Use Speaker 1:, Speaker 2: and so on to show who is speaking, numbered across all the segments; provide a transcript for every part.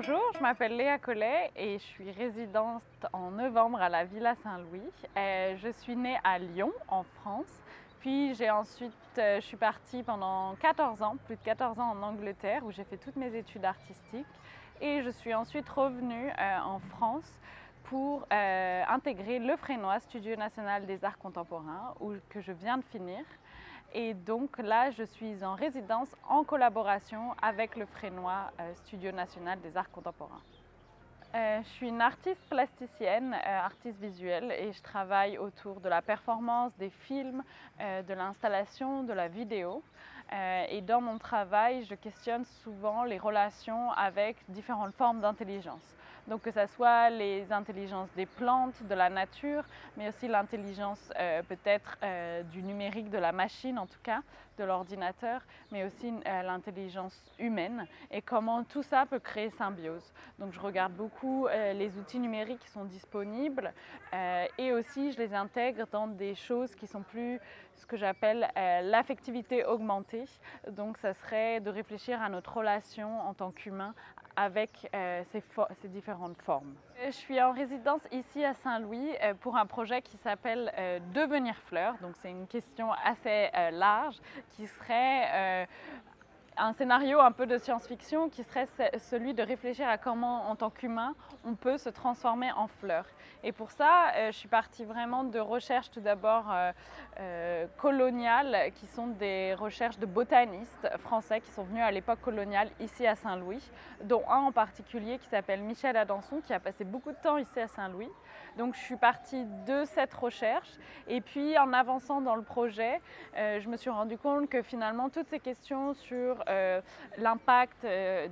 Speaker 1: Bonjour, je m'appelle Léa Collet et je suis résidente en novembre à la Villa Saint-Louis. Je suis née à Lyon, en France. Puis je suis partie pendant 14 ans, plus de 14 ans en Angleterre où j'ai fait toutes mes études artistiques. Et je suis ensuite revenue en France pour intégrer le Fresnoy, Studio national des arts contemporains, que je viens de finir. Et donc là, je suis en résidence en collaboration avec le Fresnoy, Studio national des arts contemporains. Je suis une artiste plasticienne, artiste visuelle, et je travaille autour de la performance, des films, de l'installation, de la vidéo. Et dans mon travail, je questionne souvent les relations avec différentes formes d'intelligence. Donc que ce soit les intelligences des plantes, de la nature, mais aussi l'intelligence peut-être du numérique, de la machine en tout cas, de l'ordinateur, mais aussi l'intelligence humaine et comment tout ça peut créer symbiose. Donc je regarde beaucoup les outils numériques qui sont disponibles et aussi je les intègre dans des choses qui sont plus ce que j'appelle l'affectivité augmentée. Donc ça serait de réfléchir à notre relation en tant qu'humain avec ces différentes formes. Je suis en résidence ici à Saint-Louis pour un projet qui s'appelle Devenir fleur. Donc c'est une question assez large qui serait un scénario un peu de science-fiction qui serait celui de réfléchir à comment, en tant qu'humain, on peut se transformer en fleur. Et pour ça, je suis partie vraiment de recherches tout d'abord coloniales, qui sont des recherches de botanistes français qui sont venus à l'époque coloniale ici à Saint-Louis, dont un en particulier qui s'appelle Michel Adanson, qui a passé beaucoup de temps ici à Saint-Louis. Donc je suis partie de cette recherche et puis en avançant dans le projet, je me suis rendu compte que finalement toutes ces questions sur l'impact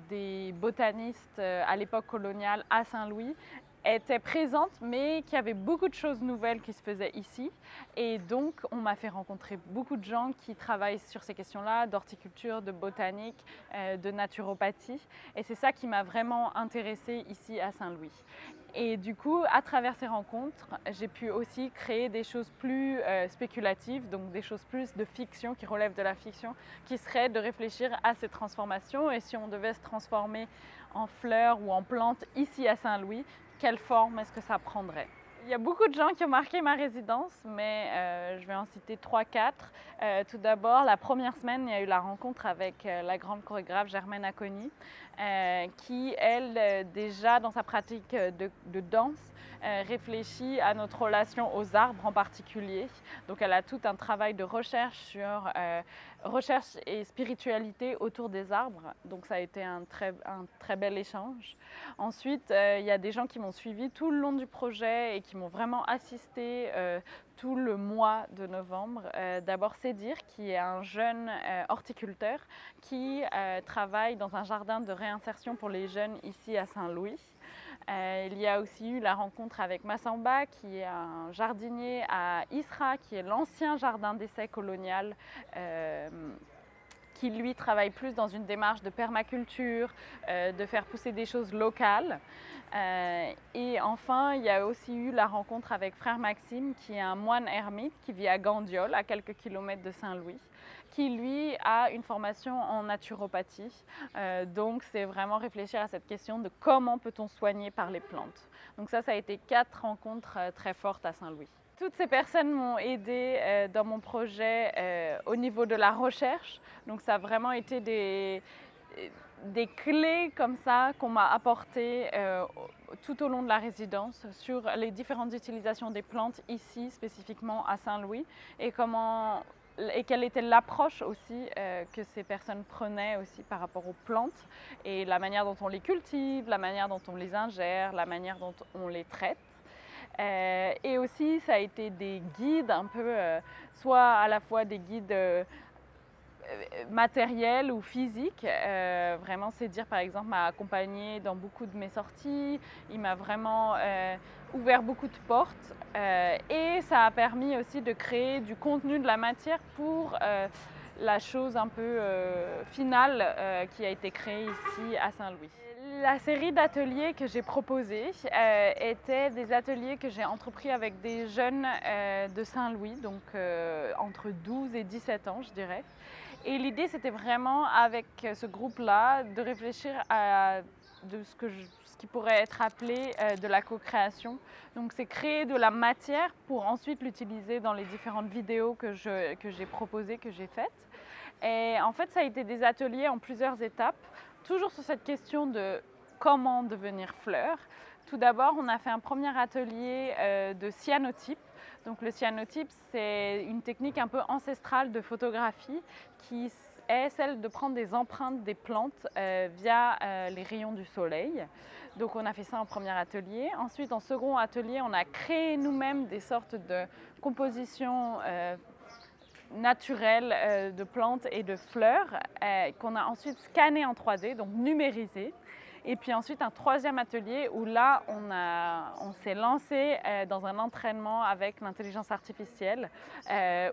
Speaker 1: des botanistes à l'époque coloniale à Saint-Louis étaient présentes, mais qu'il y avait beaucoup de choses nouvelles qui se faisaient ici. Et donc, on m'a fait rencontrer beaucoup de gens qui travaillent sur ces questions-là, d'horticulture, de botanique, de naturopathie. Et c'est ça qui m'a vraiment intéressée ici à Saint-Louis. Et du coup, à travers ces rencontres, j'ai pu aussi créer des choses plus spéculatives, donc des choses plus de fiction, qui relèvent de la fiction, qui serait de réfléchir à ces transformations. Et si on devait se transformer en fleurs ou en plantes ici à Saint-Louis, quelle forme est-ce que ça prendrait? Il y a beaucoup de gens qui ont marqué ma résidence, mais je vais en citer 3-4. Tout d'abord, la première semaine, il y a eu la rencontre avec la grande chorégraphe Germaine Acogny, qui, elle, déjà dans sa pratique de danse, réfléchit à notre relation aux arbres en particulier. Donc elle a tout un travail de recherche sur recherche et spiritualité autour des arbres. Donc ça a été un très bel échange. Ensuite, il y a des gens qui m'ont suivi tout le long du projet et qui m'ont vraiment assisté tout le mois de novembre. D'abord Cédir, qui est un jeune horticulteur qui travaille dans un jardin de réinsertion pour les jeunes ici à Saint-Louis. Il y a aussi eu la rencontre avec Massamba, qui est un jardinier à Isra, qui est l'ancien jardin d'essai colonial, qui lui travaille plus dans une démarche de permaculture, de faire pousser des choses locales. Et enfin, il y a aussi eu la rencontre avec Frère Maxime, qui est un moine ermite qui vit à Gandiol, à quelques kilomètres de Saint-Louis, qui lui a une formation en naturopathie. Donc c'est vraiment réfléchir à cette question de comment peut-on soigner par les plantes. Donc ça a été 4 rencontres très fortes à Saint-Louis. Toutes ces personnes m'ont aidée dans mon projet au niveau de la recherche. Donc ça a vraiment été des clés comme ça qu'on m'a apportées tout au long de la résidence sur les différentes utilisations des plantes ici, spécifiquement à Saint-Louis, et quelle était l'approche aussi que ces personnes prenaient aussi par rapport aux plantes et la manière dont on les cultive, la manière dont on les ingère, la manière dont on les traite. Et aussi, ça a été des guides un peu, soit à la fois des guides matériels ou physiques. Vraiment, Cédir, par exemple, m'a accompagnée dans beaucoup de mes sorties. Il m'a vraiment ouvert beaucoup de portes. Et ça a permis aussi de créer du contenu, de la matière pour la chose un peu finale qui a été créée ici à Saint-Louis. La série d'ateliers que j'ai proposés étaient des ateliers que j'ai entrepris avec des jeunes de Saint-Louis, donc entre 12 et 17 ans, je dirais. Et l'idée, c'était vraiment, avec ce groupe-là, de réfléchir à ce qui pourrait être appelé de la co-création. Donc c'est créer de la matière pour ensuite l'utiliser dans les différentes vidéos que j'ai proposées, que j'ai faites. Et en fait, ça a été des ateliers en plusieurs étapes, toujours sur cette question de comment devenir fleur. Tout d'abord, on a fait un premier atelier de cyanotype. Donc le cyanotype, c'est une technique un peu ancestrale de photographie qui est celle de prendre des empreintes des plantes via les rayons du soleil. Donc on a fait ça en premier atelier. Ensuite, en second atelier, on a créé nous-mêmes des sortes de compositions naturelles de plantes et de fleurs qu'on a ensuite scannées en 3D, donc numérisées. Et puis ensuite un troisième atelier où là on s'est lancé dans un entraînement avec l'intelligence artificielle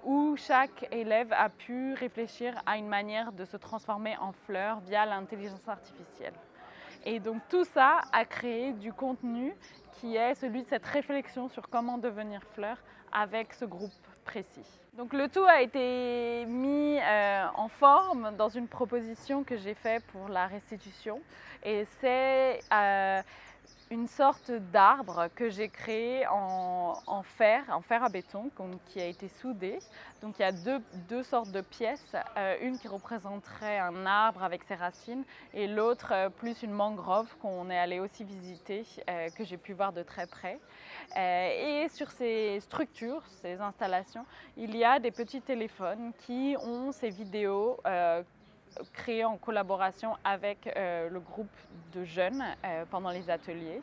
Speaker 1: où chaque élève a pu réfléchir à une manière de se transformer en fleur via l'intelligence artificielle. Et donc tout ça a créé du contenu qui est celui de cette réflexion sur comment devenir fleur avec ce groupe précis. Donc le tout a été mis en forme dans une proposition que j'ai faite pour la restitution et c'est une sorte d'arbre que j'ai créé en fer à béton qui a été soudé. Donc il y a deux sortes de pièces, une qui représenterait un arbre avec ses racines et l'autre plus une mangrove qu'on est allé aussi visiter, que j'ai pu voir de très près. Et sur ces structures, ces installations, il y a des petits téléphones qui ont ces vidéos créé en collaboration avec le groupe de jeunes pendant les ateliers.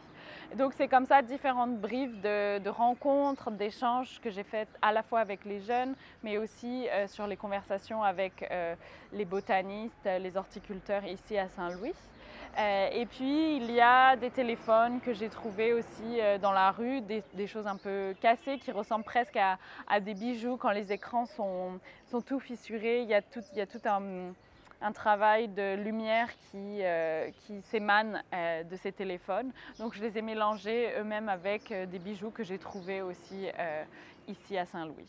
Speaker 1: Donc c'est comme ça différentes briefs de rencontres, d'échanges que j'ai faites à la fois avec les jeunes, mais aussi sur les conversations avec les botanistes, les horticulteurs ici à Saint-Louis. Et puis il y a des téléphones que j'ai trouvés aussi dans la rue, des choses un peu cassées qui ressemblent presque à des bijoux quand les écrans sont tout fissurés. Il y a tout un travail de lumière qui s'émane de ces téléphones. Donc je les ai mélangés eux-mêmes avec des bijoux que j'ai trouvés aussi ici à Saint-Louis.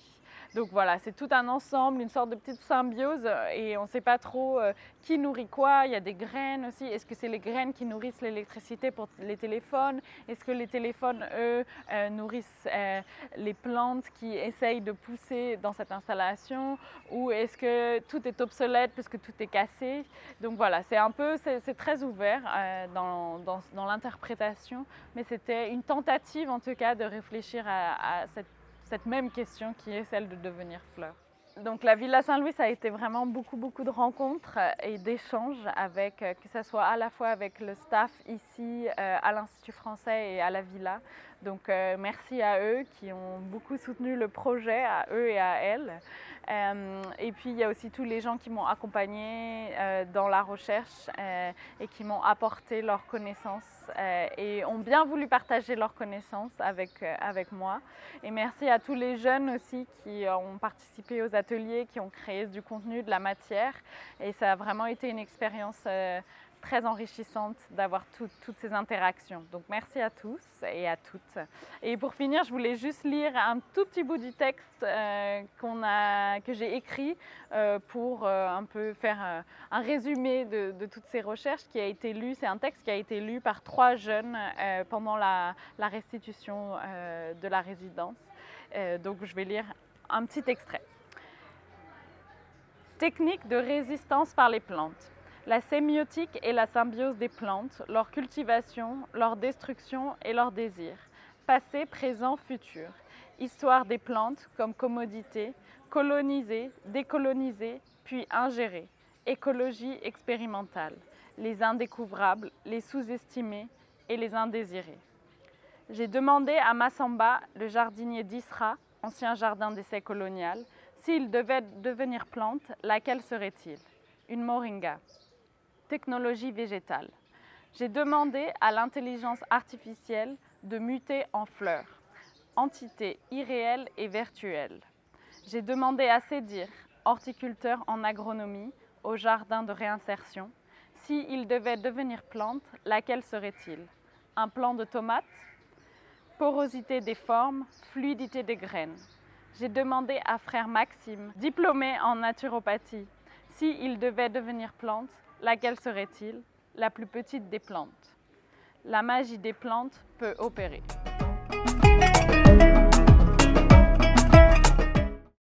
Speaker 1: Donc voilà, c'est tout un ensemble, une sorte de petite symbiose et on ne sait pas trop qui nourrit quoi. Il y a des graines aussi. Est-ce que c'est les graines qui nourrissent l'électricité pour les téléphones? Est-ce que les téléphones, eux, nourrissent les plantes qui essayent de pousser dans cette installation? Ou est-ce que tout est obsolète puisque tout est cassé? Donc voilà, c'est très ouvert dans l'interprétation, mais c'était une tentative en tout cas de réfléchir à cette même question qui est celle de devenir fleur. Donc la Villa Saint-Louis, ça a été vraiment beaucoup de rencontres et d'échanges avec, que ce soit à la fois avec le staff ici à l'Institut français et à la Villa. Donc merci à eux qui ont beaucoup soutenu le projet, à eux et à elles. Et puis il y a aussi tous les gens qui m'ont accompagnée dans la recherche et qui m'ont apporté leurs connaissances et ont bien voulu partager leurs connaissances avec moi. Et merci à tous les jeunes aussi qui ont participé aux ateliers, qui ont créé du contenu, de la matière. Et ça a vraiment été une expérience très enrichissante d'avoir toutes ces interactions. Donc merci à tous et à toutes. Et pour finir, je voulais juste lire un tout petit bout du texte que j'ai écrit pour un peu faire un résumé de toutes ces recherches qui a été lu. C'est un texte qui a été lu par 3 jeunes pendant la restitution de la résidence. Donc je vais lire un petit extrait. Technique de résistance par les plantes. La sémiotique et la symbiose des plantes, leur cultivation, leur destruction et leur désir. Passé, présent, futur. Histoire des plantes comme commodité, colonisée, décolonisée, puis ingérée. Écologie expérimentale. Les indécouvrables, les sous-estimés et les indésirés. J'ai demandé à Massamba, le jardinier d'Isra, ancien jardin d'essai colonial, s'il devait devenir plante, laquelle serait-il? Une moringa. Technologie végétale. J'ai demandé à l'intelligence artificielle de muter en fleur, entité irréelle et virtuelle. J'ai demandé à Cédir, horticulteur en agronomie, au jardin de réinsertion, s'il devait devenir plante, laquelle serait-il? Un plant de tomates? Porosité des formes, fluidité des graines. J'ai demandé à frère Maxime, diplômé en naturopathie, s'il devait devenir plante, laquelle serait-il? La plus petite des plantes. la magie des plantes peut opérer.